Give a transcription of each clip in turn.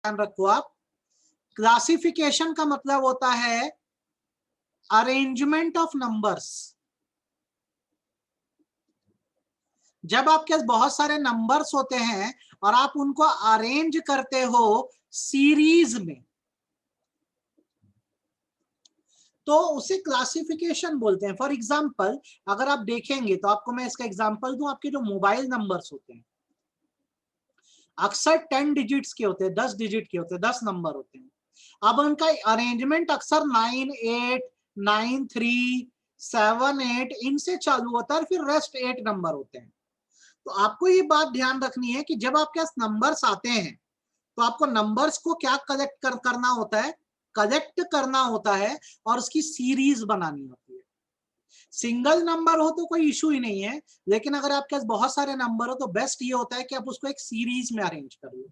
ध्यान रखो आप, क्लासिफिकेशन का मतलब होता है अरेंजमेंट ऑफ नंबर्स। जब आपके पास बहुत सारे नंबर्स होते हैं और आप उनको अरेंज करते हो सीरीज में, तो उसे क्लासिफिकेशन बोलते हैं। फॉर एग्जांपल अगर आप देखेंगे तो आपको मैं इसका एग्जांपल दूं, आपके जो मोबाइल नंबर्स होते हैं अक्सर 10 डिजिट्स के होते हैं, 10 डिजिट के होते हैं, 10 नंबर होते हैं। अब उनका अरेंजमेंट अक्सर 9 8 9 3 7 8 इनसे चालू होता है और फिर रेस्ट 8 नंबर होते हैं। तो आपको ये बात ध्यान रखनी है कि जब आपके पास नंबर्स आते हैं तो आपको नंबर्स को क्या करना होता है, कलेक्ट करना होता है और उसकी सीरीज बनानी होती है। सिंगल नंबर हो तो कोई इशू ही नहीं है, लेकिन अगर आपके पास बहुत सारे नंबर हो तो बेस्ट ये होता है कि आप उसको एक सीरीज में अरेंज कर लो।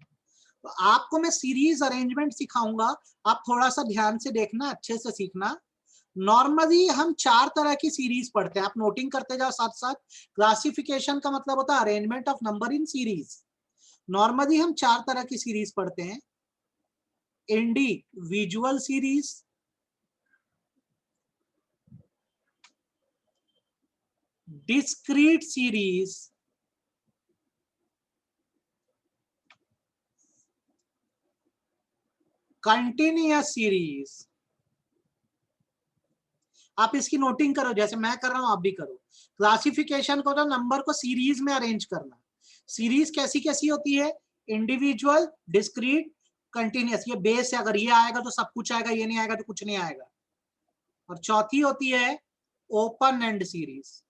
तो आपको मैं सीरीज अरेंजमेंट सिखाऊंगा, आप थोड़ा सा ध्यान से देखना, अच्छे से सीखना। नॉर्मली हम 4 तरह की सीरीज पढ़ते हैं, आप नोटिंग करते जाओ साथ साथ। क्लासिफिकेशन का मतलब होता है arrangement of number in series. Normally हम 4 तरह की सीरीज पढ़ते हैं, individual series, discrete series, continuous series. आप इसकी नोटिंग करो, जैसे मैं कर रहा हूं आप भी करो। क्लासिफिकेशन को तो नंबर को सीरीज में अरेंज करना। सीरीज कैसी कैसी होती है, इंडिविजुअल, डिस्क्रीट, कंटिन्यूअस। ये बेस है, अगर ये आएगा तो सब कुछ आएगा, ये नहीं आएगा तो कुछ नहीं आएगा। और चौथी होती है ओपन एंड सीरीज।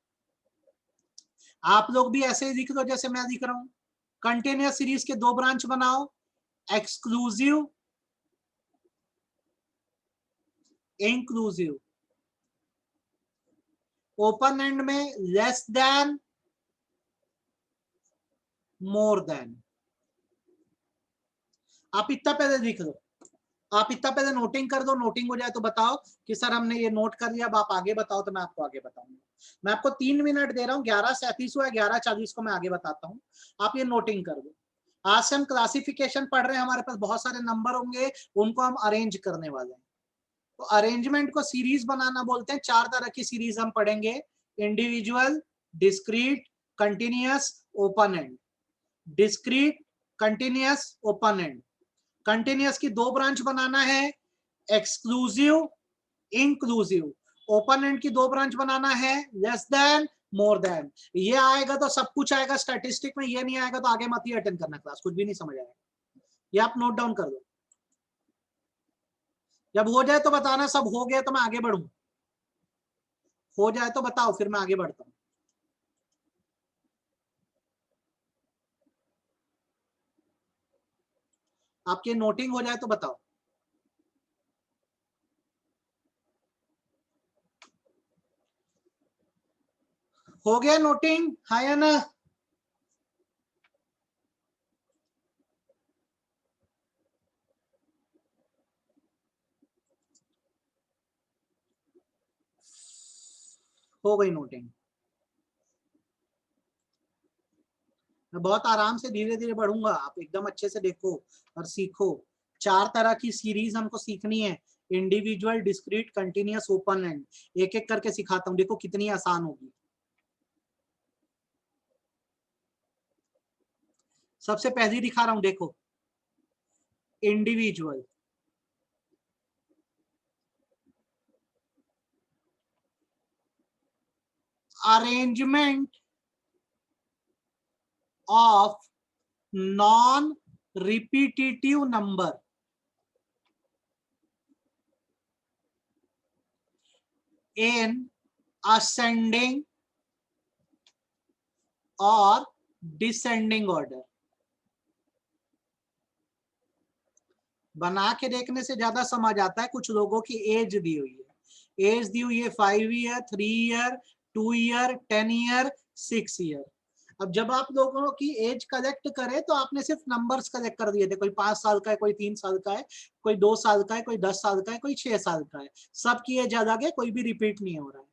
आप लोग भी ऐसे ही लिख दो जैसे मैं लिख रहा हूं। कंटिन्यूअस सीरीज के 2 ब्रांच बनाओ, एक्सक्लूसिव, इंक्लूसिव। ओपन एंड में लेस देन, मोर देन। आप इतना पहले लिख दो, आप इतना पहले नोटिंग कर दो, नोटिंग हो जाए तो बताओ कि सर हमने ये नोट कर लिया, अब आप आगे बताओ, तो मैं आपको आगे बताऊंगा। मैं आपको 3 मिनट दे रहा हूँ, 11:37 हुआ है, 11:40 को मैं आगे बताता हूँ। आप ये नोटिंग कर दो। आज से हम क्लासिफिकेशन पढ़ रहे हैं, हमारे पास बहुत सारे नंबर होंगे, उनको हम अरेंज करने वाले हैं। तो अरेंजमेंट को सीरीज बनाना बोलते हैं। 4 तरह की सीरीज हम पढ़ेंगे, individual, discrete, continuous, open and. Discrete, continuous, open and. Continuous की 2 ब्रांच बनाना है, एक्सक्लूसिव, इंक्लूसिव। ओपन एंड की 2 ब्रांच बनाना है, लेस देन, मोर देन। ये आएगा तो सब कुछ आएगा स्टैटिस्टिक में, ये नहीं आएगा तो आगे मत ही अटेंड करना क्लास, कुछ भी नहीं समझ आएगा। ये आप नोट डाउन कर दो। जब हो जाए तो बताना, सब हो गया तो मैं आगे बढ़ूं। हो जाए तो बताओ, फिर मैं आगे बढ़ता हूं। आपकी नोटिंग हो जाए तो बताओ। हो गया नोटिंग, हाँ या ना? हो गई नोटिंग। मैं बहुत आराम से धीरे धीरे बढ़ूंगा, आप एकदम अच्छे से देखो और सीखो। 4 तरह की सीरीज हमको सीखनी है, individual, discrete, continuous, open and. एक एक करके सिखाता हूँ, देखो कितनी आसान होगी। सबसे पहली दिखा रहा हूं, देखो, individual. Arrangement of non repetitive number in ascending और डिसेंडिंग ऑर्डर। बना के देखने से ज्यादा समझ आता है। कुछ लोगों की एज दी हुई है, एज दी हुई है 5 year, 3 year, 2 year, 10 year, 6 year. अब जब आप लोगों की एज कलेक्ट करे तो आपने सिर्फ नंबर्स कलेक्ट कर दिए थे, कोई 5 साल का है, कोई 3 साल का है, कोई 2 साल का है, कोई 10 साल का है, कोई 6 साल का है। सबकी एज अलग है, कोई भी रिपीट नहीं हो रहा है।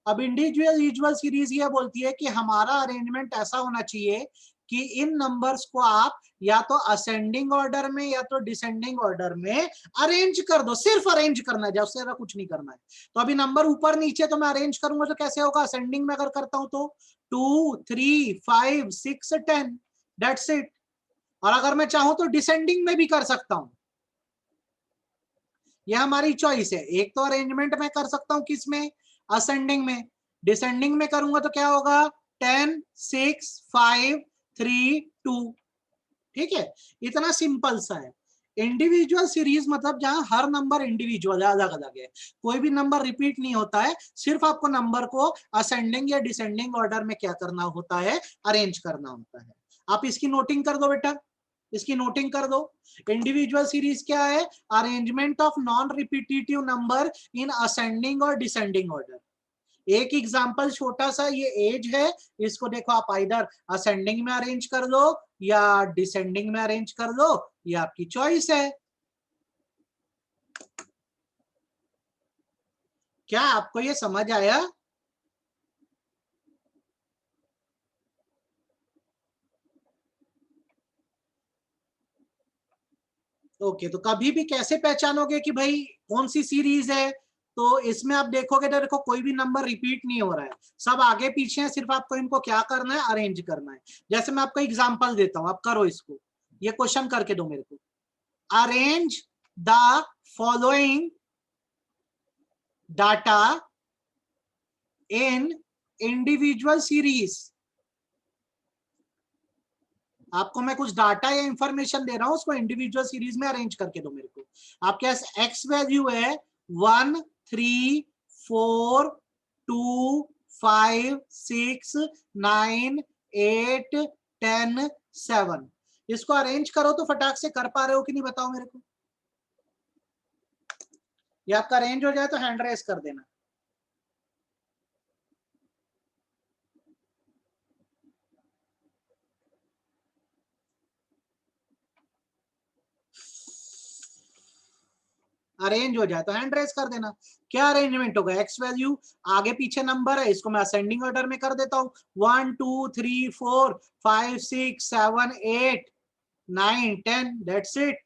अब इंडिविजुअल यूजुअल सीरीज ये बोलती है कि हमारा अरेंजमेंट ऐसा होना चाहिए कि इन नंबर्स को आप या तो असेंडिंग ऑर्डर में या तो डिसेंडिंग ऑर्डर में अरेंज कर दो, सिर्फ अरेंज करना है, जैसे ज्यादा कुछ नहीं करना है। तो अभी नंबर ऊपर नीचे तो मैं अरेंज करूंगा तो कैसे होगा, असेंडिंग में अगर करता हूं तो 2 3 5 6 10, दैट्स इट। और अगर मैं चाहूं तो डिसेंडिंग में भी कर सकता हूं, यह हमारी चॉइस है। एक तो अरेंजमेंट में कर सकता हूं किसमें, असेंडिंग में। डिसेंडिंग में करूंगा तो क्या होगा, 10 6 5 3 2। ठीक है, इतना सिंपल सा है। इंडिविजुअल सीरीज मतलब जहां हर नंबर इंडिविजुअल अलग अलग है, कोई भी नंबर रिपीट नहीं होता है, सिर्फ आपको नंबर को असेंडिंग या डिसेंडिंग ऑर्डर में क्या करना होता है, अरेंज करना होता है। आप इसकी नोटिंग कर दो बेटा, इसकी नोटिंग कर दो। इंडिविजुअल सीरीज क्या है, arrangement of non repetitive number in ascending और डिसेंडिंग ऑर्डर। एक एग्जांपल छोटा सा, ये एज है, इसको देखो आप आइदर असेंडिंग में अरेंज कर लो या डिसेंडिंग में अरेंज कर लो, ये आपकी चॉइस है। क्या आपको ये समझ आया? ओके, तो कभी भी कैसे पहचानोगे कि भाई कौन सी सीरीज है, तो इसमें आप देखोगे तो देखो कोई भी नंबर रिपीट नहीं हो रहा है, सब आगे पीछे है, सिर्फ आपको इनको क्या करना है, अरेंज करना है। जैसे मैं आपको एग्जांपल देता हूं, आप करो इसको, ये क्वेश्चन करके दो मेरे को। Arrange the following data in individual series. आपको मैं कुछ डाटा या इंफॉर्मेशन दे रहा हूं, उसको इंडिविजुअल सीरीज में अरेंज करके दो मेरे को। आपके पास एक्स वैल्यू है 1 3 4 2 5 6 9 8 10 7। इसको अरेंज करो तो फटाक से कर पा रहे हो कि नहीं बताओ मेरे को। ये आपका अरेंज हो जाए तो हैंड रेस कर देना। अरेंज हो जाए तो हैंड रेस कर देना। क्या अरेंजमेंट होगा, एक्स वैल्यू आगे पीछे नंबर है, इसको मैं असेंडिंग ऑर्डर में कर देता हूँ, 1 2 3 4 5 6 7 8 9 10, दैट्स इट।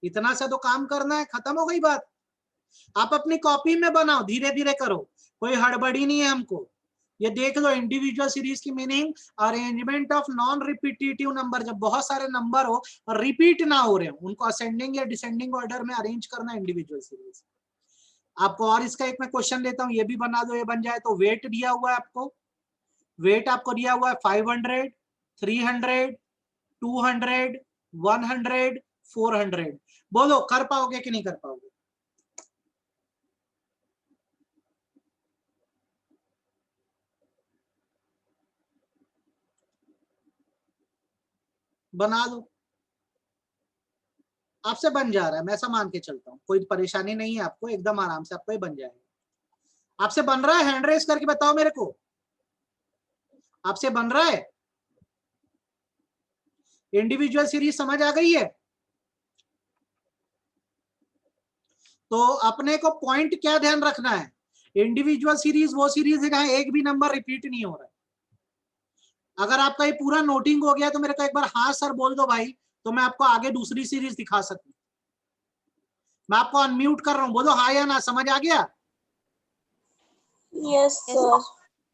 इतना सा तो काम करना है, खत्म हो गई बात। आप अपनी कॉपी में बनाओ, धीरे धीरे करो, कोई हड़बड़ी नहीं है हमको। ये देख लो इंडिविजुअल सीरीज की meaning, arrangement of non repetitive number, जब बहुत सारे नंबर हो और रिपीट ना हो रहे हो, उनको असेंडिंग या डिसेंडिंग ऑर्डर में अरेंज करना इंडिविजुअल सीरीज। आपको और इसका एक मैं क्वेश्चन लेता हूं, ये भी बना दो, ये बन जाए तो। वेट दिया हुआ है आपको, वेट आपको दिया हुआ है 500 300 200 100 400। बोलो कर पाओगे कि नहीं कर पाओगे? बना दो, आपसे बन जा रहा है, मैं ऐसा मान के चलता हूँ, कोई परेशानी नहीं है आपको, एकदम आराम से आपको ये बन जाएगा। आपसे बन रहा है, हैंड रेस करके बताओ मेरे को, आपसे बन रहा है? इंडिविजुअल सीरीज समझ आ गई है? तो अपने को पॉइंट क्या ध्यान रखना है, इंडिविजुअल सीरीज वो सीरीज है जहां एक भी नंबर रिपीट नहीं हो रहा है। अगर आपका ये पूरा नोटिंग हो गया तो मेरे को एक बार हाँ सर बोल दो भाई, तो मैं आपको आगे दूसरी सीरीज दिखा सकूं। मैं आपको अनम्यूट कर रहा हूं, बोलो हाँ या ना, समझ आ गया? Yes sir.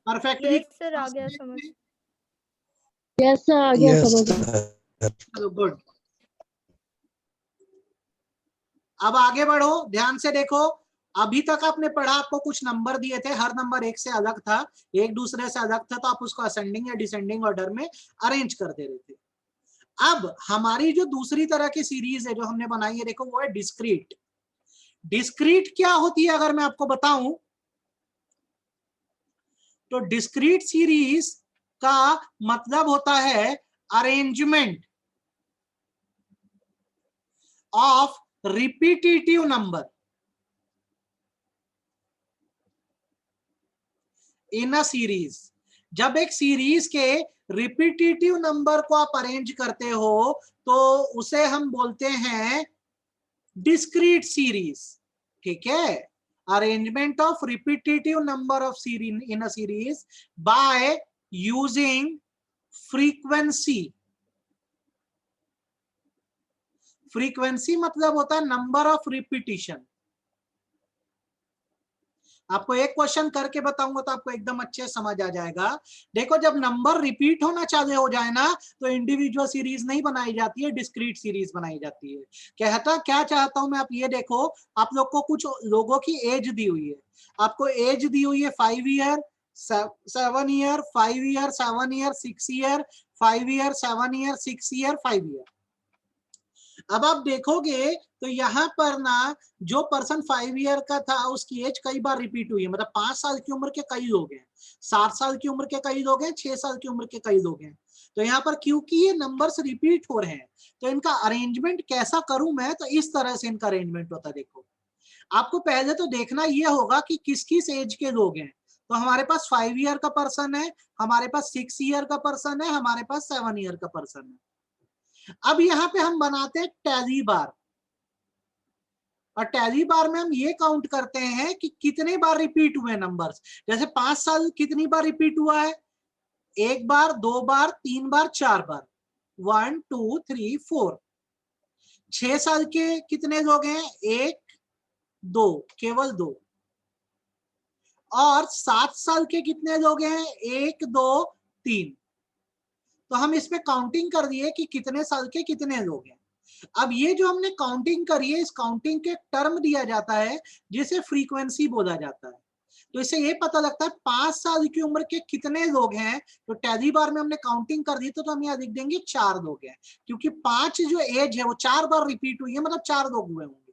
Perfectly. Yes sir, आ गया समझ। यस सर, आ गया समझ। चलो गुड। अब आगे बढ़ो, ध्यान से देखो। अभी तक आपने पढ़ा, आपको कुछ नंबर दिए थे, हर नंबर एक से अलग था, एक दूसरे से अलग था, तो आप उसको असेंडिंग या डिसेंडिंग ऑर्डर में अरेंज कर दे रहे थे। अब हमारी जो दूसरी तरह की सीरीज है जो हमने बनाई है, देखो वो है डिस्क्रीट। डिस्क्रीट क्या होती है अगर मैं आपको बताऊं, तो डिस्क्रीट सीरीज का मतलब होता है arrangement of repetitive number in a series. जब एक सीरीज के रिपीटेटिव नंबर को आप अरेंज करते हो तो उसे हम बोलते हैं डिस्क्रीट सीरीज। ठीक है, arrangement of repetitive number of series in a series by using frequency, frequency मतलब होता है नंबर ऑफ रिपीटिशन। आपको एक क्वेश्चन करके बताऊंगा तो आपको एकदम अच्छे समझ आ जाएगा। देखो जब नंबर रिपीट होना चालू हो जाए ना तो इंडिविजुअल सीरीज नहीं बनाई जाती है, डिस्क्रीट सीरीज बनाई जाती है। कहता क्या चाहता हूं मैं, आप ये देखो, आप लोग को कुछ लोगों की एज दी हुई है, आपको एज दी हुई है 5 year, 7 year, 5 year, 7 year, 6 year, 5 year, 7 year, 6 year, 5 year. अब आप देखोगे तो यहाँ पर ना जो पर्सन 5 ईयर का था उसकी एज कई बार रिपीट हुई है, मतलब 5 साल की उम्र के कई लोग हैं, 7 साल की उम्र के कई लोग हैं, 6 साल की उम्र के कई लोग हैं। तो यहाँ पर क्योंकि ये नंबर्स रिपीट हो रहे हैं तो इनका अरेंजमेंट कैसा करूं मैं, तो इस तरह से इनका अरेंजमेंट होता है। देखो आपको पहले तो देखना ये होगा कि किस किस एज के लोग हैं। तो हमारे पास 5 ईयर का पर्सन है, हमारे पास 6 ईयर का पर्सन है, हमारे पास 7 ईयर का पर्सन है। अब यहाँ पे हम बनाते हैं टैली बार, और टैली बार में हम ये काउंट करते हैं कि कितने बार रिपीट हुए नंबर्स। जैसे 5 साल कितनी बार रिपीट हुआ है, 1 बार, 2 बार, 3 बार, 4 बार, 1 2 3 4। 6 साल के कितने लोग हैं, 1 2, केवल 2। और 7 साल के कितने लोग हैं, 1 2 3। तो हम इसमें काउंटिंग कर दिए कि कितने साल के कितने लोग हैं। अब ये जो हमने काउंटिंग करी है, इस काउंटिंग के टर्म दिया जाता है जिसे फ्रीक्वेंसी बोला जाता है। तो इससे ये पता लगता है 5 साल की उम्र के कितने लोग हैं। तो टैली बार में हमने काउंटिंग कर दी तो हम यहाँ लिख देंगे 4 लोग हैं, क्योंकि 5 जो एज है वो 4 बार रिपीट हुई है, मतलब 4 लोग हुए होंगे।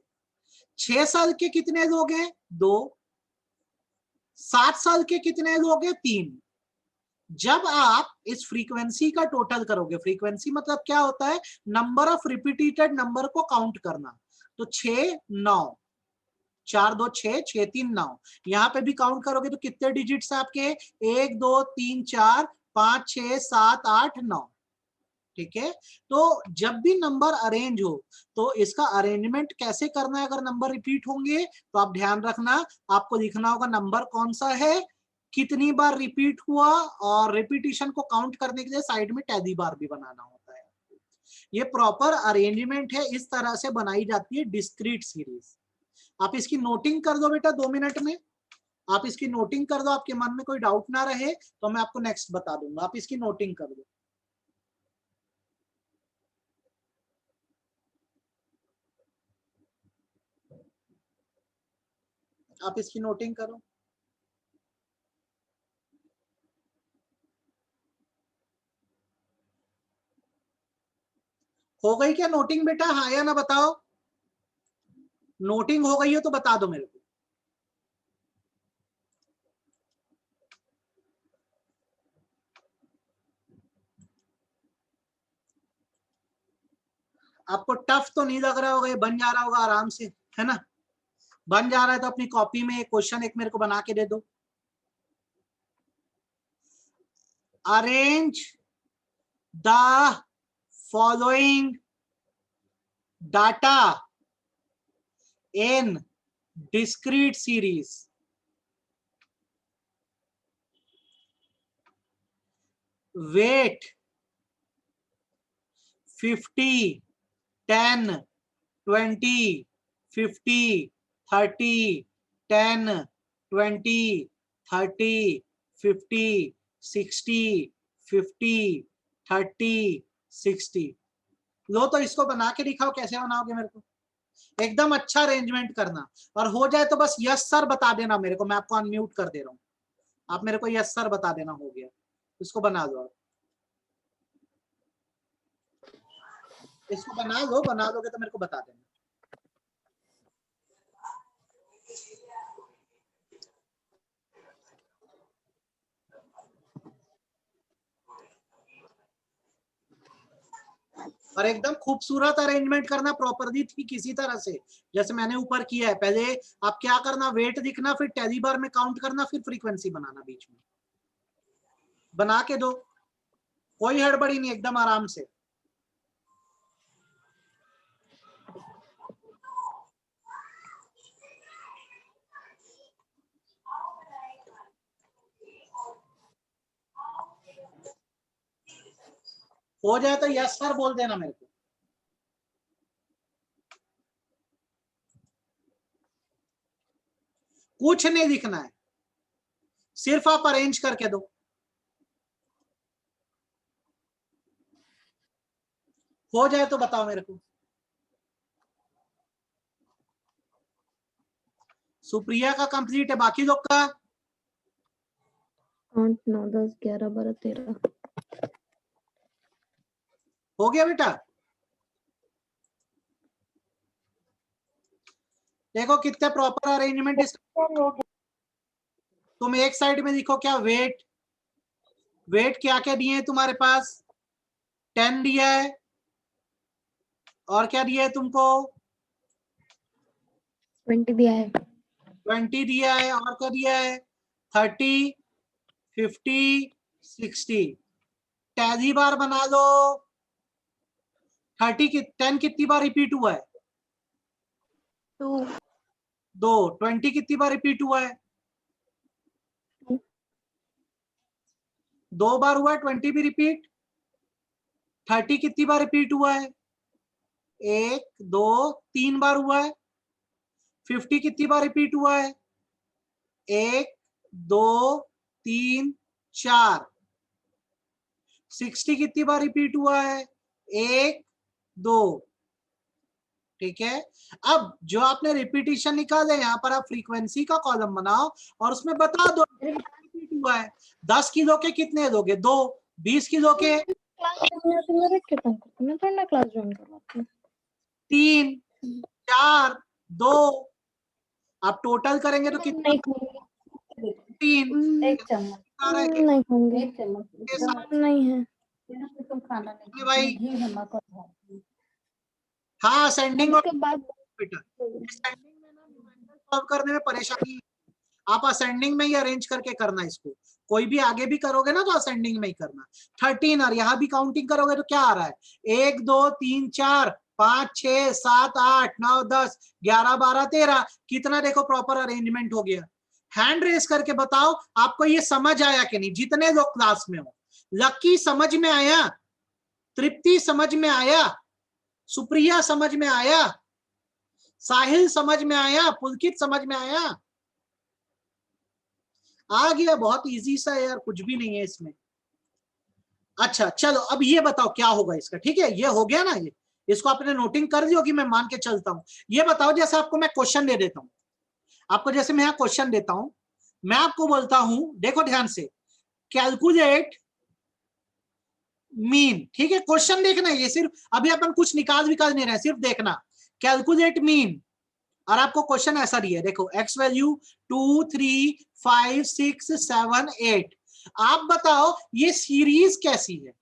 6 साल के कितने लोग हैं, 2। 7 साल के कितने लोग हैं, 3। जब आप इस फ्रीक्वेंसी का टोटल करोगे, फ्रीक्वेंसी मतलब क्या होता है, नंबर ऑफ रिपीटेड नंबर को काउंट करना। तो 6 9, 4 2 6, 6 3 9। यहाँ पे भी काउंट करोगे तो कितने डिजिट्स आपके, 1 2 3 4 5 6 7 8 9। ठीक है, तो जब भी नंबर अरेंज हो तो इसका अरेंजमेंट कैसे करना है। अगर नंबर रिपीट होंगे तो आप ध्यान रखना, आपको लिखना होगा नंबर कौन सा है, कितनी बार रिपीट हुआ, और रिपीटिशन को काउंट करने के लिए साइड में टैली बार भी बनाना होता है। ये प्रॉपर अरेंजमेंट है, इस तरह से बनाई जाती है डिस्क्रीट सीरीज। आप इसकी नोटिंग कर दो बेटा 2 मिनट में, आप इसकी नोटिंग कर दो, आपके मन में कोई डाउट ना रहे तो मैं आपको नेक्स्ट बता दूंगा। आप इसकी नोटिंग कर दो। आप इसकी नोटिंग करो। हो गई क्या नोटिंग बेटा, हाँ या ना बताओ। नोटिंग हो गई हो तो बता दो मेरे को। आपको टफ तो नहीं लग रहा होगा, ये बन जा रहा होगा आराम से, है ना। बन जा रहा है तो अपनी कॉपी में एक क्वेश्चन एक मेरे को बना के दे दो। Arrange the following data in discrete series. Weight 50 10 20 50 30 10 20 30 50 60 50 30 60। लो तो इसको बना के दिखाओ, कैसे बनाओगे मेरे को। एकदम अच्छा अरेंजमेंट करना, और हो जाए तो बस यस सर बता देना मेरे को, मैं आपको अनम्यूट कर दे रहा हूँ। आप मेरे को यस सर बता देना हो गया। इसको बना दो आप, इसको बना लो, बना लोगे तो मेरे को बता देना। और एकदम खूबसूरत अरेंजमेंट करना प्रॉपरली ठीक इसी तरह से जैसे मैंने ऊपर किया है। पहले आप क्या करना, वेट लिखना, फिर टैली बार में काउंट करना, फिर फ्रीक्वेंसी बनाना बीच में। बना के दो, कोई हड़बड़ी नहीं, एकदम आराम से। हो जाए तो यस सर बोल देना मेरे को। कुछ नहीं दिखना है, सिर्फ आप अरेंज करके दो। हो जाए तो बताओ मेरे को। सुप्रिया का कंप्लीट है, बाकी लोग का 8 9 10 11 12 13 हो गया बेटा? देखो कितने प्रॉपर अरेंजमेंट इस। तुम एक साइड में लिखो क्या, वेट। वेट क्या क्या दिए हैं तुम्हारे पास? 10 दिया है, और क्या दिया है तुमको? 20 दिया है। 20 दिया है, और क्या दिया है? 30 50 60। टैली बार बना लो। 10 कितनी बार रिपीट हुआ है? 2 2। 20 कितनी बार रिपीट हुआ है? 2 बार हुआ है। 20 भी रिपीट। 30 कितनी बार रिपीट हुआ है? 1 2 3 बार हुआ है। 50 कितनी बार रिपीट हुआ है? 1 2 3 4। 60 कितनी बार रिपीट हुआ है? 1 2। ठीक है। अब जो आपने रिपीटिशन निकाले, यहाँ पर आप फ्रीक्वेंसी का कॉलम बनाओ और उसमें बता दो रिपीट हुआ है। 10 किलो के कितने दोगे? 2। 20 किलो के मैं थोड़ा क्लास ज्वाइन करवाती हूँ। 3 4 2। आप टोटल करेंगे तो कितना? नहीं खाऊंगी। 3। एक चम्मच। एक नहीं खाऊंगी। एक के चम्मच साथ नहीं है। तुम खाना नहीं भाई। घी नमक और हाँ सेंडिंग और उसके बाद बेटा, सेंडिंग में ना न्यूमेरिकल सॉल्व करने में परेशानी है। आप असेंडिंग में ही अरेंज करके करना इसको। कोई भी आगे भी करोगे ना तो असेंडिंग में ही करना। 13, और यहाँ भी काउंटिंग करोगे तो क्या आ रहा है? 1 2 3 4 5 6 7 8 9 10 11 12 13। कितना देखो प्रॉपर अरेंजमेंट हो गया। हैंड रेस करके बताओ आपको ये समझ आया कि नहीं, जितने लोग क्लास में हो। लकी समझ में आया? तृप्ति समझ में आया? सुप्रिया समझ में आया? साहिल समझ में आया? पुलकित समझ में आया? आ गया। बहुत इजी सा यार, कुछ भी नहीं है इसमें। अच्छा चलो अब ये बताओ क्या होगा इसका। ठीक है, ये हो गया ना, ये इसको आपने नोटिंग कर दी होगी, मैं मान के चलता हूं। ये बताओ, जैसे आपको मैं क्वेश्चन दे देता हूं, आपको जैसे मैं यहाँ क्वेश्चन देता हूं, मैं आपको बोलता हूं, देखो ध्यान से, कैलकुलेट मीन। ठीक है, क्वेश्चन देखना है, ये सिर्फ अभी अपन कुछ निकाल नहीं रहे, सिर्फ देखना। कैलकुलेट मीन, और आपको क्वेश्चन ऐसा दिया है, देखो एक्स वैल्यू 2 3 5 6 7 8। आप बताओ ये सीरीज कैसी है?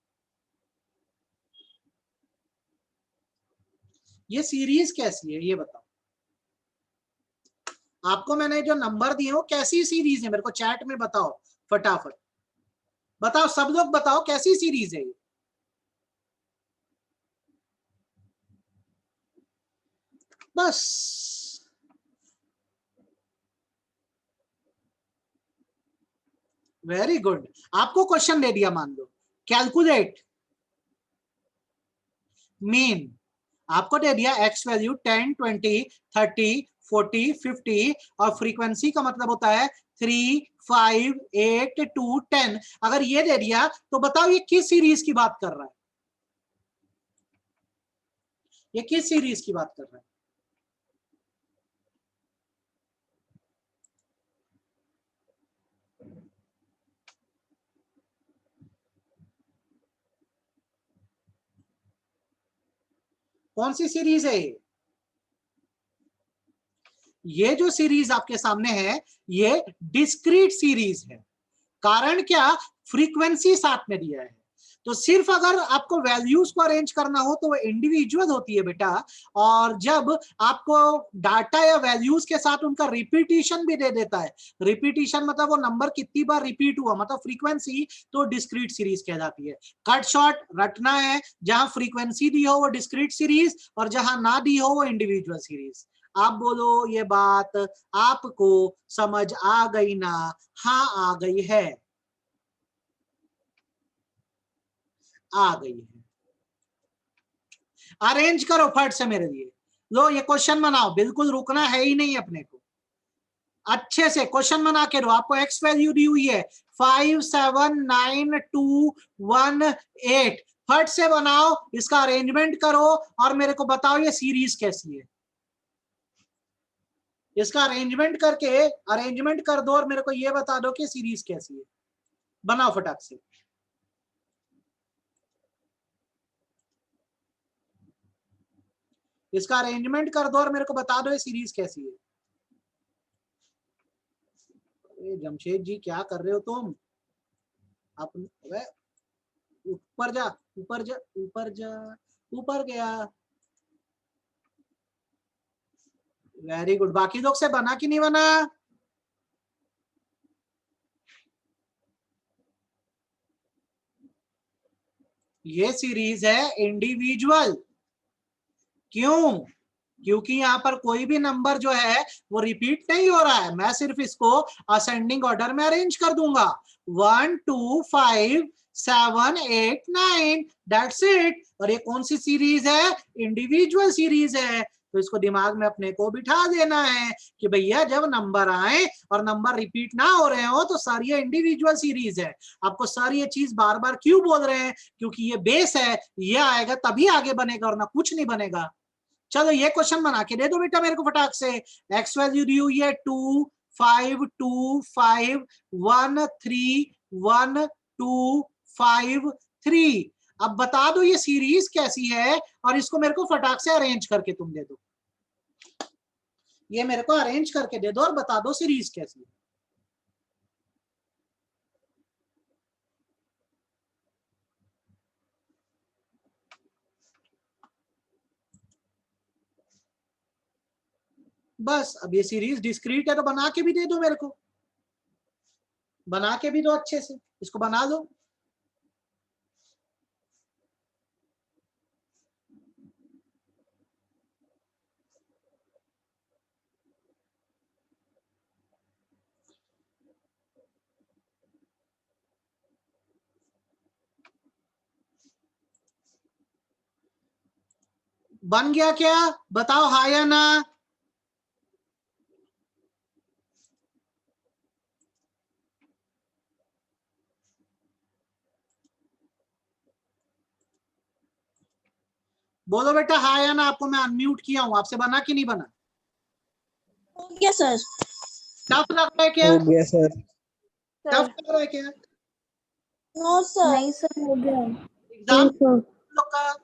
ये सीरीज कैसी है ये बताओ। आपको मैंने जो नंबर दिए हो कैसी सीरीज है, मेरे को चैट में बताओ फटाफट। बताओ सब लोग बताओ कैसी सीरीज है ये। बस वेरी गुड। आपको क्वेश्चन दे दिया, मान लो कैलकुलेट मीन, आपको दे दिया एक्स वैल्यू 10 20 30 40 50, और फ्रीक्वेंसी का मतलब होता है 3 5 8 2 10। अगर ये दे दिया तो बताओ ये किस सीरीज की बात कर रहा है? ये किस सीरीज की बात कर रहा है? कौन सी सीरीज है ये जो सीरीज आपके सामने है ये डिस्क्रीट सीरीज है। कारण क्या? फ्रीक्वेंसी साथ में दिया है। तो सिर्फ अगर आपको वैल्यूज को अरेंज करना हो तो वो इंडिविजुअल होती है बेटा, और जब आपको डाटा या वैल्यूज के साथ उनका रिपीटिशन भी दे देता है, रिपीटिशन मतलब वो नंबर कितनी बार रिपीट हुआ, मतलब फ्रीक्वेंसी, तो डिस्क्रीट सीरीज कहलाती है। कट शॉर्ट रटना है, जहां फ्रीक्वेंसी दी हो वो डिस्क्रीट सीरीज, और जहां ना दी हो वो इंडिविजुअल सीरीज। आप बोलो ये बात आपको समझ आ गई ना? हाँ आ गई है, आ गई है। अरेंज करो फट से मेरे लिए। लो ये क्वेश्चन बनाओ, बिल्कुल रुकना है ही नहीं अपने को, अच्छे से क्वेश्चन बना के दो। आपको एक्स वैल्यू दी हुई है 5 7 9 2 1 8, फट से बनाओ, इसका अरेंजमेंट करो और मेरे को बताओ ये सीरीज कैसी है। इसका अरेंजमेंट करके अरेंजमेंट कर दो और मेरे को ये बता दो कि सीरीज कैसी है। बनाओ फटाक से। इसका अरेंजमेंट कर दो और मेरे को बता दो ये सीरीज कैसी है। जमशेद जी क्या कर रहे हो तुम? अपने ऊपर जा, ऊपर जा, ऊपर जा, ऊपर गया। Very good. बाकी लोग से बना कि नहीं बना? ये सीरीज है इंडिविजुअल। क्यों? क्योंकि यहाँ पर कोई भी नंबर जो है वो रिपीट नहीं हो रहा है, मैं सिर्फ इसको असेंडिंग ऑर्डर में अरेंज कर दूंगा। 1 2 5 7 8 9, दैट्स इट। और ये कौन सी सीरीज है? इंडिविजुअल सीरीज है। तो इसको दिमाग में अपने को बिठा देना है कि भैया जब नंबर आए और नंबर रिपीट ना हो रहे हो तो सर ये इंडिविजुअल सीरीज है। आपको सर ये चीज बार बार क्यों बोल रहे हैं? क्योंकि ये बेस है, ये आएगा तभी आगे बनेगा और ना कुछ नहीं बनेगा। चलो ये क्वेश्चन बना के दे दो बेटा मेरे को फटाक से। एक्स वैल्यू दी हुई है 2 5 2 5 1 3 1 2 5 3। अब बता दो ये सीरीज कैसी है और इसको मेरे को फटाक से अरेंज करके तुम दे दो। ये मेरे को अरेंज करके दे दो और बता दो सीरीज कैसी है। बस अब ये सीरीज डिस्क्रीट है तो बना के भी दे दो मेरे को, बना के भी दो अच्छे से, इसको बना दो। बन गया क्या? बताओ हाँ या ना। बोलो बेटा हाँ या ना। आपको मैं अनम्यूट किया हूं, आपसे बना कि नहीं बना? हो गया सर। टफ लग रहा है क्या? हो गया सर। टफ लग रहा है क्या? No sir. नहीं सर, हो गया। एग्जाम लोग का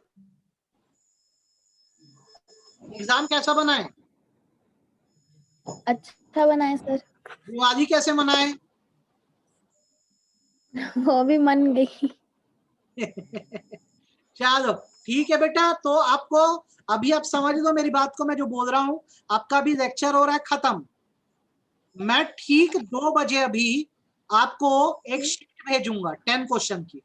एग्जाम कैसा बना है? अच्छा बनाए सर। दिवाली कैसे मनाए? वो भी मन गई। चलो ठीक है बेटा। तो आपको अभी आप समझ लो मेरी बात को, मैं जो बोल रहा हूं। आपका भी लेक्चर हो रहा है खत्म। मैं ठीक 2 बजे अभी आपको एक शीट भेजूंगा 10 क्वेश्चन की,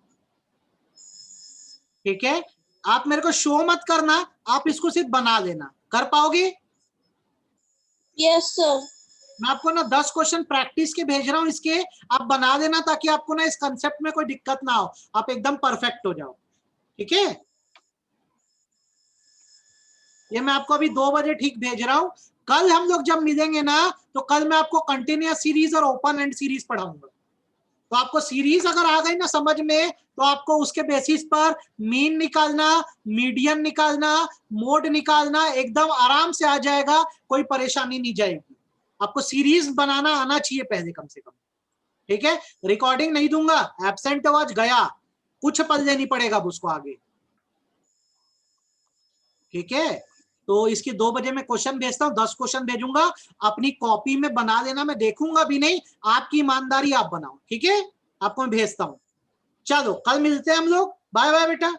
ठीक है? आप मेरे को शो मत करना, आप इसको सिर्फ बना लेना। कर पाओगे? Yes sir. मैं आपको ना 10 क्वेश्चन प्रैक्टिस के भेज रहा हूं, इसके आप बना देना ताकि आपको ना इस कंसेप्ट में कोई दिक्कत ना हो, आप एकदम परफेक्ट हो जाओ, ठीक है? ये मैं आपको अभी 2 बजे ठीक भेज रहा हूं। कल हम लोग जब मिलेंगे ना तो कल मैं आपको कंटिन्यूअस सीरीज और ओपन एंड सीरीज पढ़ाऊंगा। तो आपको सीरीज अगर आ गई ना समझ में तो आपको उसके बेसिस पर मीन निकालना, मीडियन निकालना, मोड निकालना एकदम आराम से आ जाएगा, कोई परेशानी नहीं जाएगी। आपको सीरीज बनाना आना चाहिए पहले कम से कम, ठीक है? रिकॉर्डिंग नहीं दूंगा, एब्सेंट आवाज गया, कुछ पल्ले नहीं पड़ेगा अब उसको आगे, ठीक है? तो इसकी 2 बजे मैं क्वेश्चन भेजता हूँ, 10 क्वेश्चन भेजूंगा, अपनी कॉपी में बना देना, मैं देखूंगा भी नहीं, आपकी ईमानदारी आप बनाओ, ठीक है? आपको मैं भेजता हूँ। चलो कल मिलते हैं हम लोग, बाय बाय बेटा।